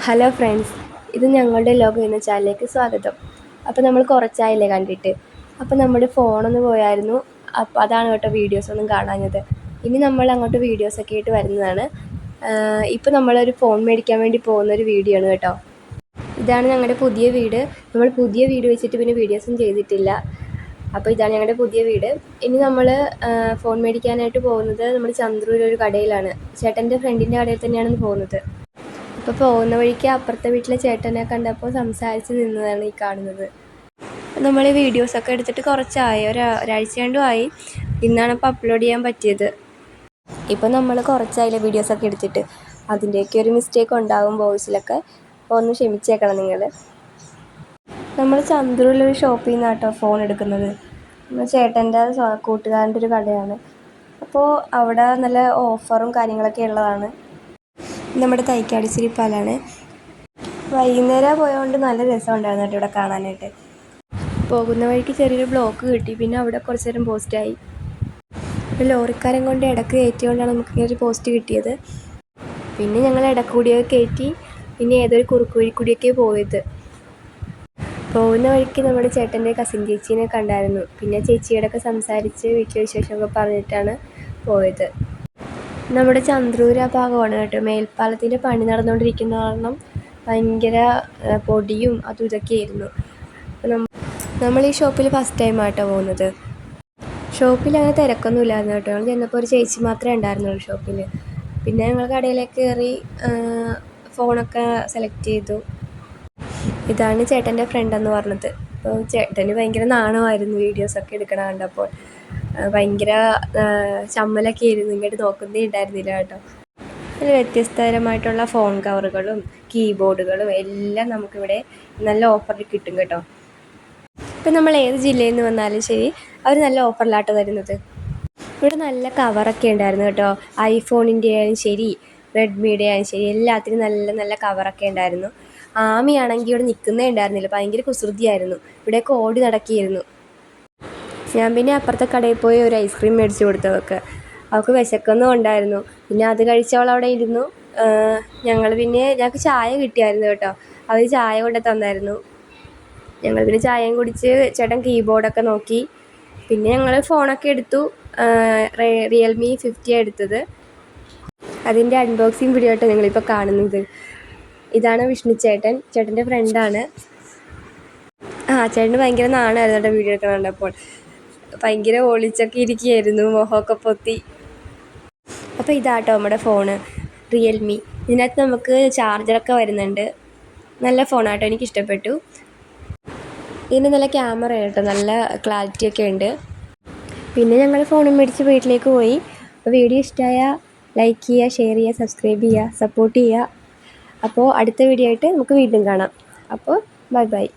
Hello friends, ഇത് ഞങ്ങളുടെ ലോകം എന്ന ചാനലിലേക്ക് സ്വാഗതം. അപ്പോൾ നമ്മൾ കുറച്ചായില്ലേ കണ്ടിട്ട്. അപ്പോൾ നമ്മുടെ ഫോണൊന്ന് പോയായിരുന്നു. അപ്പോൾ അതാണ് കേട്ടോ വീഡിയോസൊന്നും കാണാഞ്ഞത്. ഇനി നമ്മൾ അങ്ങോട്ട് വീഡിയോസൊക്കെ ആയിട്ട് വരുന്നതാണ്. ഇപ്പോൾ നമ്മളൊരു ഫോൺ മേടിക്കാൻ വേണ്ടി പോകുന്നൊരു വീഡിയോ ആണ് കേട്ടോ. ഇതാണ് ഞങ്ങളുടെ പുതിയ വീട്. നമ്മൾ പുതിയ വീട് വെച്ചിട്ട് പിന്നെ വീഡിയോസും ചെയ്തിട്ടില്ല. അപ്പോൾ ഇതാണ് ഞങ്ങളുടെ പുതിയ വീട്. ഇനി നമ്മൾ ഫോൺ മേടിക്കാനായിട്ട് പോകുന്നത് നമ്മുടെ ചന്ദ്രൂരൊരു കടയിലാണ്. ചേട്ടൻ്റെ ഫ്രണ്ടിൻ്റെ കടയിൽ തന്നെയാണ് പോകുന്നത്. അപ്പോൾ പോകുന്ന വഴിക്ക് അപ്പുറത്തെ വീട്ടിലെ ചേട്ടനെ കണ്ടപ്പോൾ സംസാരിച്ച് നിന്നതാണ് ഈ കാണുന്നത്. നമ്മൾ വീഡിയോസൊക്കെ എടുത്തിട്ട് കുറച്ചായി, ഒരാഴ്ച രണ്ടും ആയി. ഇന്നാണ് ഇപ്പോൾ അപ്ലോഡ് ചെയ്യാൻ പറ്റിയത്. ഇപ്പോൾ നമ്മൾ കുറച്ചായില്ലേ വീഡിയോസൊക്കെ എടുത്തിട്ട്. അതിൻ്റെയൊക്കെ ഒരു മിസ്റ്റേക്ക് ഉണ്ടാകും വോയിസിലൊക്കെ. അപ്പോൾ ഒന്ന് ക്ഷമിച്ചേക്കണം നിങ്ങൾ. നമ്മൾ ചന്ദ്രൂരിലൊരു ഷോപ്പിൽ നിന്നാണ് കേട്ടോ ഫോൺ എടുക്കുന്നത്. ചേട്ടൻ്റെ കൂട്ടുകാരൻ്റെ ഒരു കടയാണ്. അപ്പോൾ അവിടെ നല്ല ഓഫറും കാര്യങ്ങളൊക്കെ ഉള്ളതാണ്. നമ്മുടെ തൈക്കാടിശ്ശേരി പാലാണ്. വൈകുന്നേരം പോയതുകൊണ്ട് നല്ല രസമുണ്ടായിരുന്നു കേട്ടോ ഇവിടെ കാണാനായിട്ട്. പോകുന്ന വഴിക്ക് ചെറിയൊരു ബ്ലോക്ക് കിട്ടി. പിന്നെ അവിടെ കുറച്ച് നേരം പോസ്റ്റായി. ഒരു ലോറിക്കാരൻ കൊണ്ട് ഇടക്ക് കയറ്റിക്കൊണ്ടാണ് നമുക്ക് ഒരു പോസ്റ്റ് കിട്ടിയത്. പിന്നെ ഞങ്ങൾ ഇടക്കൂടിയൊക്കെ കയറ്റി. പിന്നെ ഏതൊരു കുറുക്ക് വഴി കൂടിയൊക്കെ പോയത്. പോകുന്ന വഴിക്ക് നമ്മുടെ ചേട്ടൻ്റെ കസിൻ ചേച്ചീനെ കണ്ടായിരുന്നു. പിന്നെ ചേച്ചിയോടൊക്കെ സംസാരിച്ച് വീട്ടിലെ വിശേഷമൊക്കെ പറഞ്ഞിട്ടാണ് പോയത്. നമ്മുടെ ചന്ദ്രൂർ ആ ഭാഗമാണ് കേട്ടോ. മേൽപ്പാലത്തിൻ്റെ പണി നടന്നുകൊണ്ടിരിക്കുന്ന കാരണം ഭയങ്കര പൊടിയും അതും ഇതൊക്കെ ആയിരുന്നു. നമ്മൾ ഈ ഷോപ്പിൽ ഫസ്റ്റ് ടൈമായിട്ടോ പോകുന്നത്. ഷോപ്പിൽ അങ്ങനെ തിരക്കൊന്നും ഇല്ലായിരുന്നു കേട്ടോ. ഞങ്ങൾ ചെന്നപ്പോൾ ഒരു ചേച്ചി മാത്രമേ ഉണ്ടായിരുന്നുള്ളൂ ഷോപ്പിൽ. പിന്നെ ഞങ്ങൾ കടയിലേക്ക് കയറി ഫോണൊക്കെ സെലക്ട് ചെയ്തു. ഇതാണ് ചേട്ടൻ്റെ ഫ്രണ്ടെന്ന് പറഞ്ഞത്. അപ്പോൾ ചേട്ടന് ഭയങ്കര നാണമായിരുന്നു വീഡിയോസൊക്കെ എടുക്കണം കണ്ടപ്പോൾ. ഭയങ്കര ചമ്മലൊക്കെ ആയിരുന്നു. ഇങ്ങോട്ട് നോക്കുന്നേ ഉണ്ടായിരുന്നില്ല കേട്ടോ. അതിൽ വ്യത്യസ്തതരമായിട്ടുള്ള ഫോൺ കവറുകളും കീബോർഡുകളും എല്ലാം നമുക്കിവിടെ നല്ല ഓഫറിൽ കിട്ടും കേട്ടോ. ഇപ്പം നമ്മൾ ഏത് ജില്ലയിൽ നിന്ന് വന്നാലും ശരി, അവർ നല്ല ഓഫറിലാട്ടോ തരുന്നത്. ഇവിടെ നല്ല കവറൊക്കെ ഉണ്ടായിരുന്നു കേട്ടോ. ഐഫോണിൻ്റെ ആയാലും ശരി, റെഡ്മിയുടെ ആയാലും ശരി, എല്ലാത്തിനും നല്ല നല്ല കവറൊക്കെ ഉണ്ടായിരുന്നു. ആമിയാണെങ്കിൽ ഇവിടെ നിൽക്കുന്നേ ഉണ്ടായിരുന്നില്ല. ഭയങ്കര കുസൃതിയായിരുന്നു. ഇവിടെയൊക്കെ ഓടി നടക്കിയിരുന്നു. ഞാൻ പിന്നെ അപ്പുറത്തെ കടയിൽ പോയി ഒരു ഐസ്ക്രീം മേടിച്ച് കൊടുത്തു അവൾക്ക് വിശക്കൊന്നും ഉണ്ടായിരുന്നു. പിന്നെ അത് കഴിച്ചവളവിടെ ഇരുന്നു. ഞങ്ങൾക്ക് ചായ കിട്ടിയായിരുന്നു കേട്ടോ. അവർ ചായ കൊണ്ട് തന്നായിരുന്നു. ഞങ്ങൾ പിന്നെ ചായയും കുടിച്ച് ചേട്ടൻ കീബോർഡൊക്കെ നോക്കി. പിന്നെ ഞങ്ങൾ ഫോണൊക്കെ എടുത്തു. റിയൽമി 50 എടുത്തത്. അതിൻ്റെ അൺബോക്സിങ് വീഡിയോ ആയിട്ട് നിങ്ങളിപ്പോൾ കാണുന്നത്. ഇതാണ് വിഷ്ണു ചേട്ടൻ, ചേട്ടൻ്റെ ഫ്രണ്ടാണ്. ചേട്ടന് ഭയങ്കര നാണമായിരുന്നു കേട്ടോ വീഡിയോ എടുക്കാൻ കണ്ടപ്പോൾ. ഭയങ്കര ഒളിച്ചൊക്കെ ഇരിക്കുകയായിരുന്നു, മുഖമൊക്കെ പൊത്തി. അപ്പോൾ ഇതാട്ടോ നമ്മുടെ ഫോണ് റിയൽമി. ഇതിനകത്ത് നമുക്ക് ചാർജറൊക്കെ വരുന്നുണ്ട്. നല്ല ഫോണാട്ടോ, എനിക്കിഷ്ടപ്പെട്ടു. ഇതിന് നല്ല ക്യാമറ കേട്ടോ, നല്ല ക്ലാരിറ്റിയൊക്കെ ഉണ്ട്. പിന്നെ ഞങ്ങൾ ഫോണും മേടിച്ച് വീട്ടിലേക്ക് പോയി. അപ്പോൾ വീഡിയോ ഇഷ്ടമായാൽ ലൈക്ക് ചെയ്യുക, ഷെയർ ചെയ്യുക, സബ്സ്ക്രൈബ് ചെയ്യുക, സപ്പോർട്ട് ചെയ്യുക. അപ്പോൾ അടുത്ത വീഡിയോ ആയിട്ട് നമുക്ക് വീണ്ടും കാണാം. അപ്പോൾ ബൈ ബൈ.